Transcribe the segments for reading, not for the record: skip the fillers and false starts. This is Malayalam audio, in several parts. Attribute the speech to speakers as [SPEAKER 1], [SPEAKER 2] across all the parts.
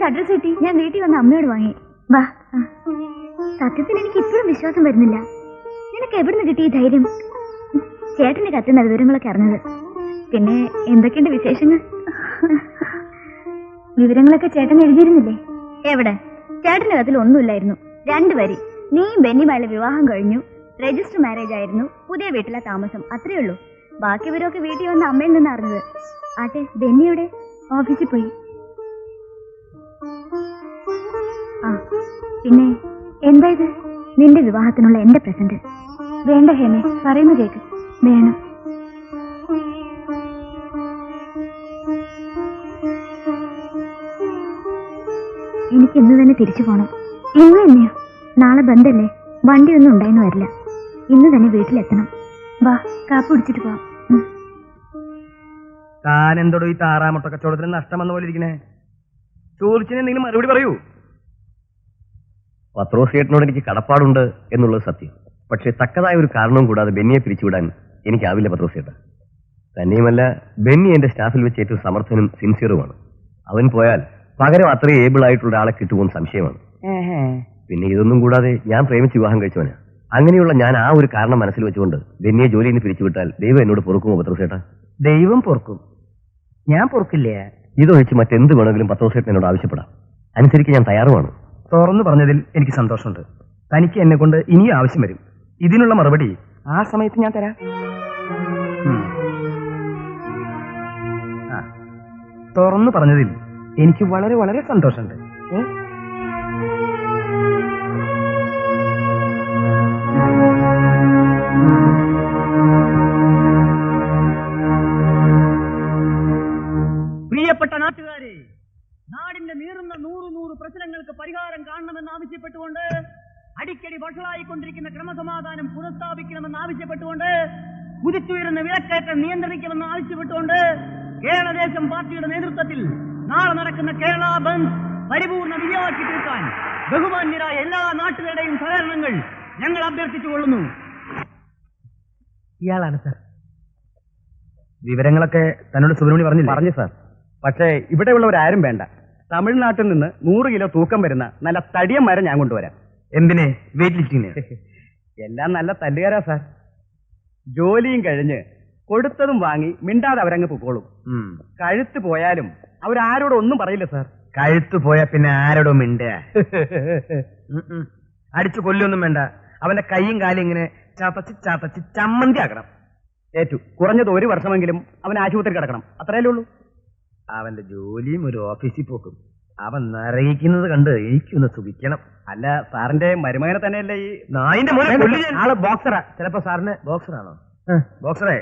[SPEAKER 1] നിനക്ക് അഡ്രസ് കിട്ടി? ഞാൻ വീട്ടിൽ വന്ന് അമ്മയോട് വാങ്ങി. വാ. സത്യത്തിൽ എനിക്ക് ഇപ്പോഴും വിശ്വാസം വരുന്നില്ല. നിനക്ക് എവിടുന്ന് കിട്ടി ഈ ധൈര്യം? ചേട്ടന്റെ കത്തുന്ന വിവരങ്ങളൊക്കെ അറിഞ്ഞത്. പിന്നെ എന്തൊക്കെയുണ്ട് വിശേഷങ്ങൾ? വിവരങ്ങളൊക്കെ ചേട്ടൻ എഴുതിയിരുന്നില്ലേ? എവിടെ? ചേട്ടന്റെ കത്തിൽ ഒന്നുമില്ലായിരുന്നു. 2 വരി. നീയും ബെന്നിയുമായുള്ള വിവാഹം കഴിഞ്ഞു, രജിസ്റ്റർ മാരേജ് ആയിരുന്നു, പുതിയ വീട്ടിലെ താമസം, അത്രേ ഉള്ളൂ. ബാക്കി ഇവരൊക്കെ വീട്ടിൽ വന്ന് അമ്മയിൽ നിന്ന് അറിഞ്ഞത്. ആട്ടെ, ബെന്നിയുടെ ഓഫീസിൽ പോയി. ആ പിന്നെ എന്താ ഇത്? നിന്റെ വിവാഹത്തിനുള്ള എന്റെ പ്രസന്റ്. വേണ്ട ഹേമേ, പറയുന്നു കേക്ക്. വേണം. എനിക്ക് ഇന്ന് തന്നെ തിരിച്ചു പോണം. ഇന്ന് തന്നെയോ? നാളെ ബന്ധല്ലേ, വണ്ടിയൊന്നും ഉണ്ടായിരുന്നു വരില്ല. ഇന്ന് തന്നെ വീട്ടിലെത്തണം. വാ, കാപ്പി കുടിച്ചിട്ട് പോവാം.
[SPEAKER 2] താൻ എന്തോടോ ഈ താറാമുട്ട കച്ചവടത്തിന് നഷ്ടം വന്ന പോലെ ഇരിക്കണേ? ചോദിച്ചതിന് എന്തെങ്കിലും മറുപടി പറയൂ.
[SPEAKER 3] പത്രോസ് ചേട്ടനോട് എനിക്ക് കടപ്പാടുണ്ട് എന്നുള്ളത് സത്യം. പക്ഷെ തക്കതായ ഒരു കാരണവും കൂടാതെ ബെന്നിയെ പിരിച്ചുവിടാൻ എനിക്കാവില്ല പത്രോസ് ചേട്ടൻ. തന്നെയുമല്ല, ബെന്നി എന്റെ സ്റ്റാഫിൽ വെച്ച് ഏറ്റവും സമർത്ഥനും സിൻസിയറുമാണ്. അവൻ പോയാൽ പകരം അത്രയും ഏബിൾ ആയിട്ടുള്ള ആളെ കിട്ടുമെന്ന് സംശയമാണ്. പിന്നെ ഇതൊന്നും കൂടാതെ ഞാൻ പ്രേമിച്ച് വിവാഹം കഴിച്ചവനാ. അങ്ങനെയുള്ള ഞാൻ ആ ഒരു കാരണം മനസ്സിൽ വെച്ചുകൊണ്ട് ബെന്നിയെ ജോലിയിൽ നിന്ന് പിരിച്ചുവിട്ടാൽ ദൈവം എന്നോട് പൊറുക്കുമോ പത്രോസ് ചേട്ടാ?
[SPEAKER 2] ദൈവം പൊറുക്കും, ഞാൻ പൊറുക്കില്ലേ.
[SPEAKER 3] ഇതൊഴിച്ച് മറ്റെന്ത് വേണമെങ്കിലും പത്രോസ് ചേട്ടൻ എന്നോട് ആവശ്യപ്പെടാം. അനുസരിച്ച് ഞാൻ തയ്യാറുമാണ്.
[SPEAKER 2] തുറന്നു പറഞ്ഞതിൽ എനിക്ക് സന്തോഷമുണ്ട്. തനിക്ക് എന്നെ കൊണ്ട് ഇനിയും ആവശ്യം വരും. ഇതിനുള്ള മറുപടി ആ സമയത്ത് ഞാൻ തരാം. തുറന്നു പറഞ്ഞതിൽ എനിക്ക് വളരെ വളരെ സന്തോഷമുണ്ട്.
[SPEAKER 4] പ്രിയപ്പെട്ട നാട്ടുകാരെ, നാടിന്റെ നീറുന്ന 100 പ്രശ്നങ്ങൾക്ക് പരിഹാരം കാണണമെന്ന് ആവശ്യപ്പെട്ടുകൊണ്ട്, അടിക്കടി വഷളായിക്കൊണ്ടിരിക്കുന്ന ക്രമസമാധാനം പുനഃസ്ഥാപിക്കണമെന്ന് ആവശ്യപ്പെട്ടുകൊണ്ട്, കുതിച്ചുയരുന്ന വിലക്കയറ്റം നിയന്ത്രിക്കണമെന്ന് ആവശ്യപ്പെട്ടുകൊണ്ട് കേരളദേശം പാർട്ടിയുടെ നേതൃത്വത്തിൽ നാളെ നടക്കുന്ന കേരള ബന്ദ് പരിപൂർണ വിജയമാക്കി തീർക്കാൻ ബഹുമാന്യരായ എല്ലാ നാട്ടുകാരുടെയും സഹകരണങ്ങൾ ഞങ്ങൾ അഭ്യർത്ഥിച്ചുകൊള്ളുന്നു.
[SPEAKER 2] ഇയാളാണ് സാർ. വിവരങ്ങളൊക്കെ തന്നോട് സുബ്രഹ്മണ്യം പറഞ്ഞു സാർ. പക്ഷേ ഇവിടെയുള്ളവരാരും വേണ്ട. തമിഴ്നാട്ടിൽ നിന്ന് 100 കിലോ തൂക്കം വരുന്ന നല്ല തടിയം മരം ഞാൻ കൊണ്ടുവരാം. എന്തിനെ? വെയിറ്റ് ലിഫ്റ്റിങ്ങിന്. എല്ലാം നല്ല തല്ലുകാരാ സാർ. ജോലിയും കഴിഞ്ഞ് കൊടുത്തതും വാങ്ങി മിണ്ടാതെ അവരങ്ങ് പൊക്കോളും. കഴുത്ത് പോയാലും അവരാരോടും ഒന്നും പറയില്ല സാർ. കഴുത്ത് പോയാ പിന്നെ ആരോടും മിണ്ട? അടിച്ചു കൊല്ലൊന്നും വേണ്ട. അവന്റെ കൈയും കാലും ഇങ്ങനെ ചതച്ച് ചമ്മന്തി ആക്കണം. ഏറ്റു കുറഞ്ഞത് 1 വർഷമെങ്കിലും അവൻ ആശുപത്രി കിടക്കണം. അത്രയല്ലേ ഉള്ളൂ. അവന്റെ ജോലിയും ഒരു ഓഫീസിൽ പോക്കും. അവൻ നിറയിക്കുന്നത് കണ്ട് എനിക്കൊന്ന് സുഖിക്കണം. അല്ല, സാറിന്റെ മരുമകനെ തന്നെയല്ലേ ഈ നായിന്റെ ആള് ബോക്സറാ. ചിലപ്പോ സാറിന് ബോക്സറാണോ? ബോക്സറേ,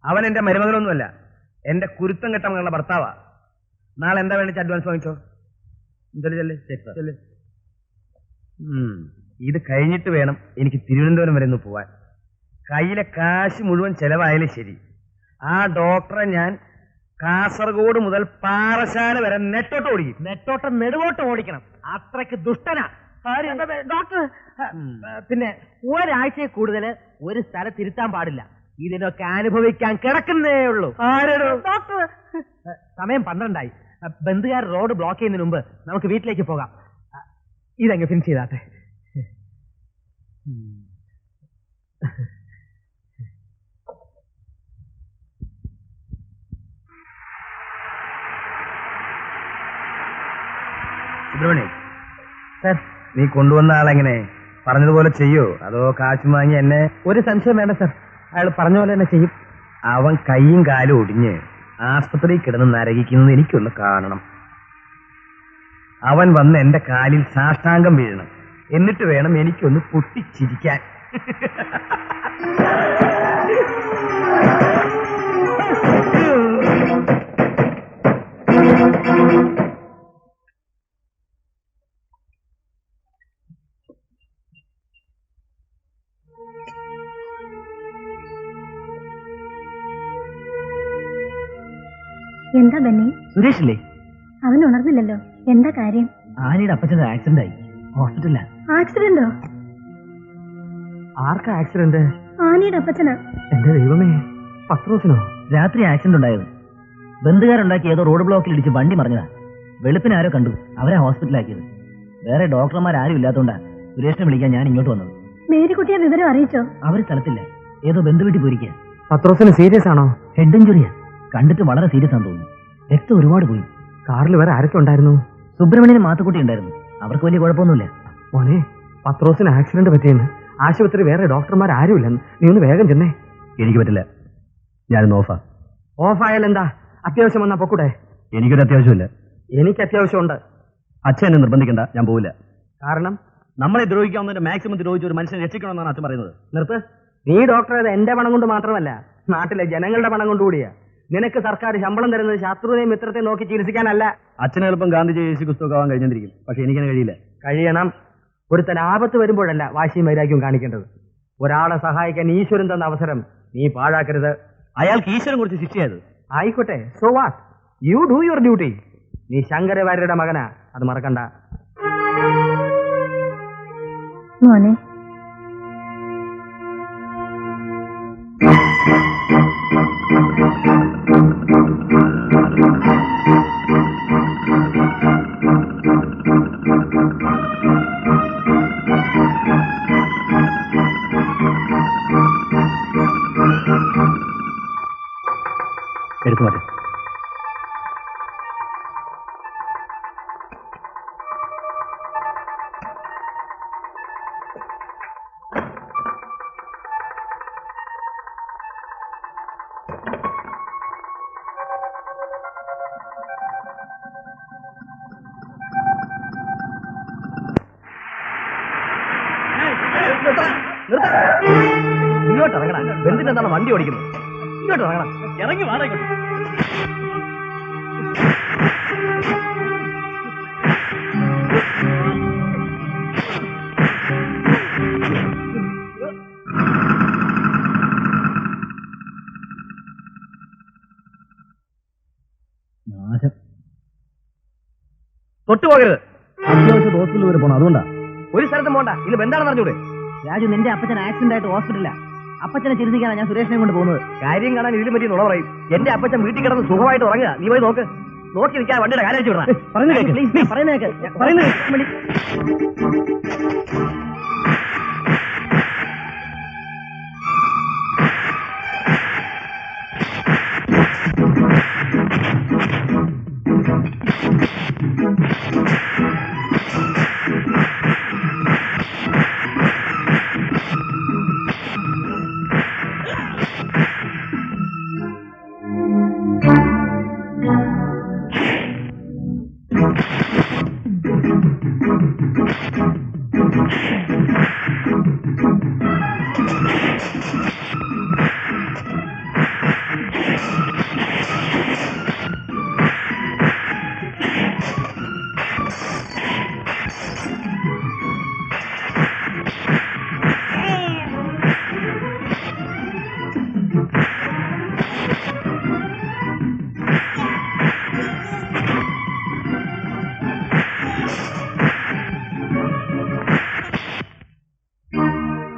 [SPEAKER 2] അവൻ എന്റെ മരുമകനൊന്നുമല്ല, എന്റെ കുരുത്തം കെട്ട മകളുടെ ഭർത്താവാ. നാളെ എന്താ വേണ്ടി അഡ്വാൻസ് വാങ്ങിച്ചോ. ഇത് കഴിഞ്ഞിട്ട് വേണം എനിക്ക് തിരുവനന്തപുരം വരെ ഒന്ന് പോവാൻ. കയ്യിലെ കാശ് മുഴുവൻ ചെലവായാലും ശരി, ആ ഡോക്ടറെ ഞാൻ കാസർഗോഡ് മുതൽ പാറശാല വരെ നെട്ടോട്ട് ഓടിക്കും. നെടുവോട്ടം ഓടിക്കണം. അത്രയ്ക്ക് ദുഷ്ടനാ ഡോക്ടർ. പിന്നെ ഒരാഴ്ചയെ കൂടുതൽ ഒരു സ്ഥലത്ത് ഇരുത്താൻ പാടില്ല. ഇതിനൊക്കെ അനുഭവിക്കാൻ കിടക്കുന്നേ ഉള്ളൂ. ഡോക്ടർ, സമയം 12 ബന്ധുകാർ റോഡ് ബ്ലോക്ക് ചെയ്യുന്നതിന് മുമ്പ് നമുക്ക് വീട്ടിലേക്ക് പോകാം. ഇതങ്ങ് ഫിനിഷ് ചെയ്താട്ടെ. സുബ്രഹ്മണ്യം സാർ, നീ കൊണ്ടുവന്ന ആളെങ്ങനെ പറഞ്ഞതുപോലെ ചെയ്യോ അതോ കാശ് വാങ്ങി എന്നെ? ഒരു സംശയം വേണ്ട സാർ, അയാൾ പറഞ്ഞ പോലെ തന്നെ ചെയ്യും. അവൻ കൈയും കാലും ഒടിഞ്ഞ് ആസ്പത്രിയിൽ കിടന്ന് നരകിക്കുന്നത് എനിക്കൊന്ന് കാണണം. അവൻ വന്ന് എന്റെ കാലിൽ സാഷ്ടാംഗം വീഴണം. എന്നിട്ട് വേണം എനിക്കൊന്ന് പൊട്ടിച്ചിരിക്കാൻ.
[SPEAKER 1] എന്താ ബെന്നി?
[SPEAKER 2] സുരേഷില്ലേ?
[SPEAKER 1] അവൻ ഉണർന്നില്ലല്ലോ. എന്താ കാര്യം?
[SPEAKER 2] ആനിയുടെ അപ്പച്ചന്റെ ആക്സിഡന്റ് ആയി, ഹോസ്പിറ്റലിലാ.
[SPEAKER 1] ആക്സിഡന്റോ?
[SPEAKER 2] ആർക്കാ ആക്സിഡന്റ്?
[SPEAKER 1] ആനിയുടെ അപ്പച്ചനാ.
[SPEAKER 2] എന്റെ ദൈവമേ, പത്രോസിനോ? രാത്രി ആക്സിഡന്റ് ഉണ്ടായത്. ബന്ധുകാരുണ്ടാക്കി ഏതോ റോഡ് ബ്ലോക്കിൽ ഇടിച്ച് വണ്ടി മറിഞ്ഞതാ.
[SPEAKER 4] വെളുപ്പിന് ആരോ കണ്ടു, അവരെ ഹോസ്പിറ്റലാക്കിയത്. വേറെ ഡോക്ടർമാരും ഇല്ലാത്തതുകൊണ്ടാ സുരേഷിനെ വിളിക്കാൻ ഞാൻ ഇങ്ങോട്ട് വന്നത്.
[SPEAKER 1] മേരിക്കുട്ടിയെ വിവരം അറിയിച്ചോ?
[SPEAKER 4] അവർ സ്ഥലത്തില്ല, ഏതോ ബന്ധുവീട്ടിൽ പോയിരിക്കുക.
[SPEAKER 2] പത്രോസിന് സീരിയസ് ആണോ?
[SPEAKER 4] ഹെഡ് ഇഞ്ചുറിയാ, കണ്ടിട്ട് വളരെ സീരിയസ് ആണെന്ന് തോന്നുന്നു. രക്തം ഒരുപാട് പോയി.
[SPEAKER 2] കാറിൽ വരെ ആരൊക്കെ ഉണ്ടായിരുന്നു?
[SPEAKER 4] സുബ്രഹ്മണ്യനും മാത്തുക്കുട്ടി ഉണ്ടായിരുന്നു. അവർക്ക് വലിയ കുഴപ്പമൊന്നുമില്ല.
[SPEAKER 2] മോനെ, പത്രോസിന് ആക്സിഡന്റ് പറ്റിയെന്ന്. ആശുപത്രി വേറെ ഡോക്ടർമാർ ആരുമില്ലെന്ന്. നീ ഒന്ന് വേഗം ചെന്നേ.
[SPEAKER 3] എനിക്ക് പറ്റില്ല, ഞാനിന്ന് ഓഫാ.
[SPEAKER 2] ഓഫായാൽ എന്താ? അത്യാവശ്യം വന്നാ പൊക്കൂടെ?
[SPEAKER 3] എനിക്കൊരു അത്യാവശ്യമില്ല.
[SPEAKER 2] എനിക്ക് അത്യാവശ്യമുണ്ട്.
[SPEAKER 3] അച്ഛൻ എന്നെ നിർബന്ധിക്കണ്ട, ഞാൻ പോവില്ല.
[SPEAKER 2] കാരണം
[SPEAKER 3] നമ്മളെ ദ്രോഹിക്കാവുന്നതിന്റെ മാക്സിമം ദ്രോഹിച്ച് ഒരു മനുഷ്യനെ രക്ഷിക്കണമെന്നാണ് അച്ഛൻ പറയുന്നത്.
[SPEAKER 2] നിർത്ത്. നീ ഡോക്ടറെ എന്റെ പണം കൊണ്ട് മാത്രമല്ല, നാട്ടിലെ ജനങ്ങളുടെ പണം കൊണ്ടുകൂടിയാ. നിനക്ക് സർക്കാർ ശമ്പളം തരുന്നത് ശത്രുതയും മിത്രത്തെയും നോക്കി ചികിത്സിക്കാനല്ല.
[SPEAKER 3] അച്ഛന് എളുപ്പം ഗാന്ധിജി യേശു ക്രിസ്തുവൊക്കെ ആവാൻ കഴിഞ്ഞിരിക്കും, പക്ഷെ എനിക്കതിന് കഴിയില്ല.
[SPEAKER 2] കഴിയണം. ഒരുത്തൻ ആപത്ത് വരുമ്പോഴല്ല വാശിയും വൈരാഗ്യവും കാണിക്കേണ്ടത്. ഒരാളെ സഹായിക്കാൻ ഈശ്വരൻ തന്ന അവസരം നീ പാഴാക്കരുത്.
[SPEAKER 3] അയാൾക്ക് ഈശ്വരൻ കുറിച്ച് ശിക്ഷയായത്.
[SPEAKER 2] ആയിക്കോട്ടെ, so what, you do your duty. നീ ശങ്കരവാര്യരുടെ മകനാ, അത് മറക്കണ്ട.
[SPEAKER 1] മോനെ,
[SPEAKER 3] എടുത്തു മാറ്റി. ഇങ്ങോട്ട് ഇറങ്ങണം. എന്തിനാണ് വണ്ടി ഓടിക്കുന്നത്? ഇങ്ങോട്ട് ഇറങ്ങണം. ഇറങ്ങി വാടക.
[SPEAKER 4] നാശം.
[SPEAKER 3] തൊട്ടുപോകരുത്.
[SPEAKER 4] അത്യാവശ്യം ഹോസ്പിറ്റലിൽ വരെ പോണം, അതുകൊണ്ടാ.
[SPEAKER 3] ഒരു സ്ഥലത്തും പോണ്ട. ഇന്ന് ബന്ധാണെന്ന് അറിഞ്ഞൂടെ?
[SPEAKER 4] രാജു, നിന്റെ അപ്പച്ചൻ ആക്സിഡന്റ് ആയിട്ട് ഹോസ്പിറ്റലില്ല. അപ്പച്ചനെ ചികിത്സിക്കാനാണ് ഞാൻ സുരേഷിനെ കൊണ്ട് പോകുന്നത്.
[SPEAKER 3] കാര്യം കാണാൻ ഇതിലും പറ്റി നുണ പറയും. എന്റെ അപ്പച്ചൻ വീട്ടിൽ കിടന്ന് സുഖമായിട്ട് ഉറങ്ങുക. നീ പോയി നോക്ക്. നോക്കി നിൽക്കാൻ വണ്ടിയുടെ കാര്യം വിടണം.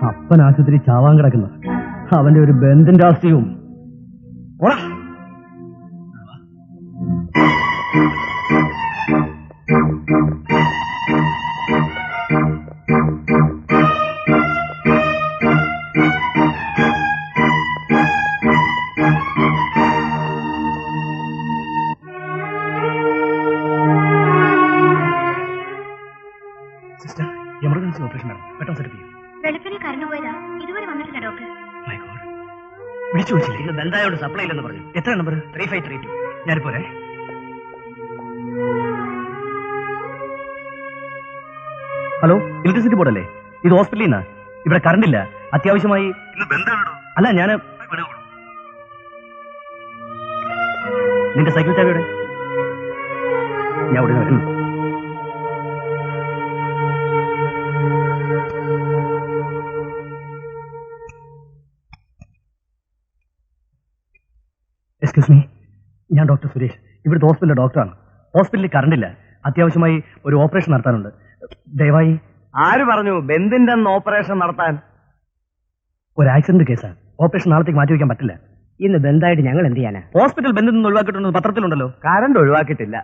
[SPEAKER 4] അപ്പൻ ആശുപത്രി ചാവാൻ കിടക്കുന്ന അവന്റെ ഒരു ബന്ധം രാഷ്ട്രീയവും.
[SPEAKER 3] സിസ്റ്റർ, എമർജൻസി ഓപ്പറേഷൻ ആണ്. പെട്ടെന്ന് സെറ്റ് ചെയ്യും.
[SPEAKER 1] വെളുപ്പിനെ കറണ്ടു പോയതാ, ഇതുവരെ വന്നിട്ടില്ല ഡോക്ടർ.
[SPEAKER 3] വിളിച്ചു വെച്ചില്ലേ? ഇന്ന് ബന്ധായോട് സപ്ലൈ ഇല്ലെന്ന് പറഞ്ഞു. എത്ര നമ്പർ? 3532. ഞാനിപ്പോരെ. ഹലോ, ഇലക്ട്രിസിറ്റി ബോർഡ് അല്ലേ? ഇത് ഹോസ്പിറ്റലിൽ നിന്നാ. ഇവിടെ കറണ്ട് ഇല്ല. അത്യാവശ്യമായി. അല്ല, ഞാൻ നിന്റെ സൈക്കിൾ ചാവിയുടെ ഞാൻ ഇവിടെ വരും. എക്സ്ക്യൂസ് മീ, ഞാൻ ഡോക്ടർ സുരേഷ്, ഇവിടുത്തെ ഹോസ്പിറ്റലിലെ ഡോക്ടറാണ്. ഹോസ്പിറ്റലിൽ കറണ്ട് ഇല്ല. അത്യാവശ്യമായി ഒരു ഓപ്പറേഷൻ നടത്താനുണ്ട്. ദയവായി.
[SPEAKER 2] ആര് പറഞ്ഞു ബന്ധിന്റെ ഓപ്പറേഷൻ നടത്താൻ?
[SPEAKER 3] ഒരു ആക്സിഡന്റ് കേസാണ്. ഓപ്പറേഷൻ നാളത്തേക്ക് മാറ്റി വയ്ക്കാൻ പറ്റില്ല.
[SPEAKER 2] ഇന്ന് ബന്ധായിട്ട് ഞങ്ങൾ എന്ത് ചെയ്യാനാ?
[SPEAKER 3] ഹോസ്പിറ്റൽ ബന്ധത്തിൽ നിന്ന് ഒഴിവാക്കിയിട്ടുണ്ടെന്ന് പത്രത്തിലുണ്ടല്ലോ.
[SPEAKER 2] കറണ്ട് ഒഴിവാക്കിയിട്ടില്ല.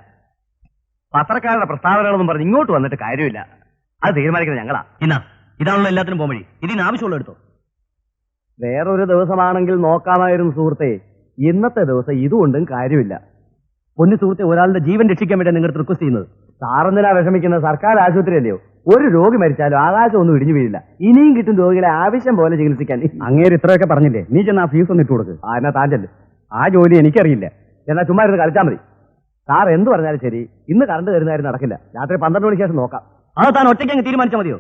[SPEAKER 3] പത്രക്കാരുടെ പ്രസ്താവനകളൊന്നും പറഞ്ഞ് ഇങ്ങോട്ട് വന്നിട്ട് കാര്യമില്ല. അത് തീരുമാനിക്കുന്നത് ഞങ്ങളാ.
[SPEAKER 4] ഇതാണല്ലോ എല്ലാത്തിനും പോംവഴി. ഇതിന് ആവശ്യമുള്ള എടുത്തോ.
[SPEAKER 3] വേറൊരു ദിവസമാണെങ്കിൽ നോക്കാമായിരുന്നു സുഹൃത്തെ. ഇന്നത്തെ ദിവസം ഇതുകൊണ്ടും കാര്യമില്ല. പൊന്നു സുഹൃത്തെ, ഒരാളുടെ ജീവൻ രക്ഷിക്കാൻ വേണ്ടി നിങ്ങൾ റിക്വസ്റ്റ് ചെയ്യുന്നത്. സാറെന്തിനാ വിഷമിക്കുന്ന? സർക്കാർ ആശുപത്രി അല്ലയോ? ഒരു രോഗി മരിച്ചാലും ആകാശം ഒന്നും ഇടിഞ്ഞു വീഴില്ല. ഇനിയും കിട്ടും രോഗികളെ ആവശ്യം പോലെ ചികിത്സിക്കാൻ. അങ്ങേര് ഇത്രയൊക്കെ പറഞ്ഞില്ലേ? നീ ചെന്ന് ആ ഫീസ് ഒന്ന് ഇട്ട് കൊടുക്ക്. എന്നാ താൻ ചെല്ല്. ആ ജോലി എനിക്കറിയില്ല. എന്നാ ചുമ്മാ ഇരുന്ന് കളിച്ചാൽ മതി. സാർ എന്ത് പറഞ്ഞാലും ശരി, ഇന്ന് കറണ്ട് തരുന്നതായിരുന്നു നടക്കില്ല. രാത്രി 12 മണിക്ക് ശേഷം നോക്കാം.
[SPEAKER 4] അത് താൻ ഒറ്റയ്ക്ക് അങ്ങ് തീരുമാനിച്ചാൽ മതിയോ?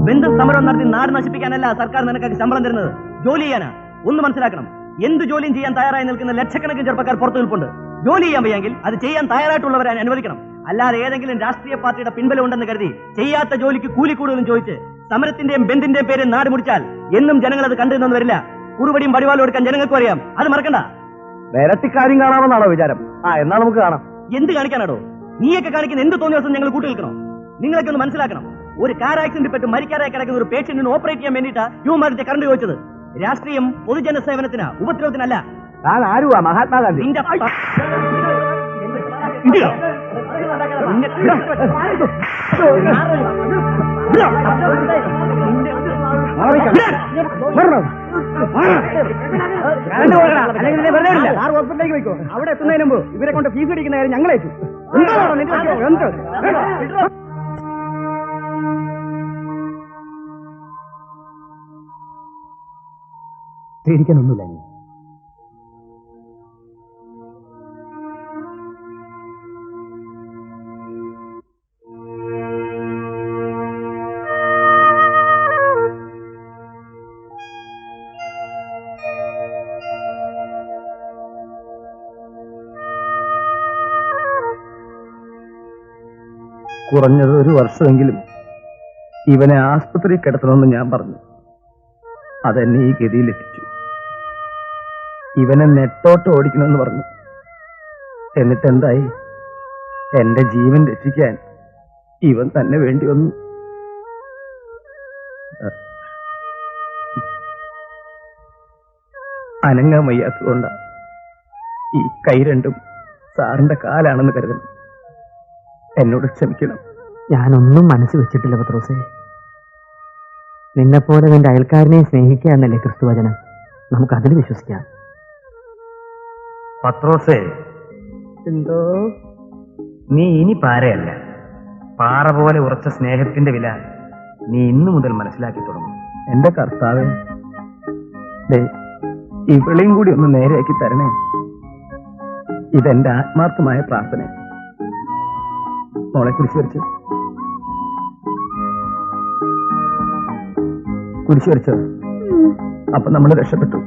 [SPEAKER 4] ബന്ധു സമരം നടത്തി നാട് നശിപ്പിക്കാനല്ല സർക്കാർ നിനക്ക് ശമ്പളം തരുന്നത്, ജോലി ചെയ്യാനാ. ഒന്ന് മനസ്സിലാക്കണം, എന്ത് ജോലിയും ചെയ്യാൻ തയ്യാറായി നിൽക്കുന്ന ലക്ഷക്കണക്കിന് ചെറുപ്പക്കാർ പുറത്തു നിൽപ്പുണ്ട്. ജോലി ചെയ്യാൻ വയ്യെങ്കിൽ അത് ചെയ്യാൻ തയ്യാറായിട്ടുള്ളവരെ അനുവദിക്കണം. അല്ലാതെ ഏതെങ്കിലും രാഷ്ട്രീയ പാർട്ടിയുടെ പിൻബലം ഉണ്ടെന്ന് കരുതി ചെയ്യാത്ത ജോലിക്ക് കൂലി കൂടുതലും ചോദിച്ച് സമരത്തിന്റെയും ബന്ധിന്റെയും പേരിൽ നാട് മുടിച്ചാൽ എന്നും ജനങ്ങൾ അത് കണ്ടിരുന്നു വരില്ല. കുറുപടിയും പടിവാലും എടുക്കാൻ ജനങ്ങൾക്കും അറിയാം. അത് മറക്കണ്ട.
[SPEAKER 3] വേരത്തിക്കാര്യം കാണാമെന്നാണോ വിചാരം? എന്നാ നമുക്ക് കാണാം.
[SPEAKER 4] എന്ത് കാണിക്കാനാടോ? നീയൊക്കെ കാണിക്കുന്ന എന്ത് തോന്നിയ ദിവസം ഞങ്ങൾ കൂട്ടി നിൽക്കണോ? നിങ്ങളൊക്കെ ഒന്ന് മനസ്സിലാക്കണം. ഒരു കാർ ആക്സിഡന്റ് പെട്ട് മരിക്കാറായി കിടക്കുന്ന ഒരു പേഷ്യന്റിന് ഓപ്പറേറ്റ് ചെയ്യാൻ വേണ്ടിയിട്ട് യുവമാരുടെ കറണ്ട് ചോദിച്ചത്. രാഷ്ട്രീയം പൊതുജന സേവനത്തിനാ, ഉപദ്രവത്തിനല്ല.
[SPEAKER 3] താൻ ആരുവാ? മഹാത്മാഗാന്ധി?
[SPEAKER 4] നിന്റെ
[SPEAKER 3] ഹോസ്പിറ്റലിലേക്ക് പോയിക്കോ. അവിടെ എത്തുന്നതിന് മുമ്പ് ഇവരെ കൊണ്ട് ഫീസ് അടിക്കുന്ന കാര്യം ഞങ്ങളേറ്റു. പേടിക്കാനൊന്നുമില്ല. നീ കുറഞ്ഞത് ഒരു വർഷമെങ്കിലും ഇവനെ ആസ്പത്രിയിൽ കിടത്തണമെന്ന് ഞാൻ പറഞ്ഞു. അതെന്നെ ഈ ഗതിയിലെത്തിച്ചു. ഇവനെ നെട്ടോട്ട് ഓടിക്കണമെന്ന് പറഞ്ഞു. എന്നിട്ട് എന്തായി? എന്റെ ജീവൻ രക്ഷിക്കാൻ ഇവൻ തന്നെ വേണ്ടി വന്നു. അനങ്ങാൻ വയ്യാത്തതുകൊണ്ടാ ഈ കൈ രണ്ടും സാറിന്റെ കാലാണെന്ന് കരുതണം. എന്നോട് ക്ഷമിക്കണം.
[SPEAKER 5] ഞാനൊന്നും മനസ്സ് വെച്ചിട്ടില്ല പത്രോസേ. നിന്നെപ്പോലെ നിന്റെ അയൽക്കാരനെയും സ്നേഹിക്കുക എന്നല്ലേ ക്രിസ്തുവചനം. നമുക്കതിൽ വിശ്വസിക്കാം.
[SPEAKER 2] പത്രോസേ,
[SPEAKER 3] എന്തോ?
[SPEAKER 2] നീ ഇനി പാരയല്ല. പാറ പോലെ ഉറച്ച സ്നേഹത്തിന്റെ വില നീ ഇന്നു മുതൽ മനസ്സിലാക്കി തുടങ്ങും.
[SPEAKER 3] എന്റെ കർത്താവേ, ഇവളെയും കൂടി ഒന്ന് നേരെയാക്കി തരണേ. ഇതെന്റെ ആത്മാർത്ഥമായ പ്രാർത്ഥന. മോളെ കുരിശ് വരച്ചു. കുരിശ് വരച്ചോ? അപ്പൊ നമ്മൾ രക്ഷപ്പെട്ടു.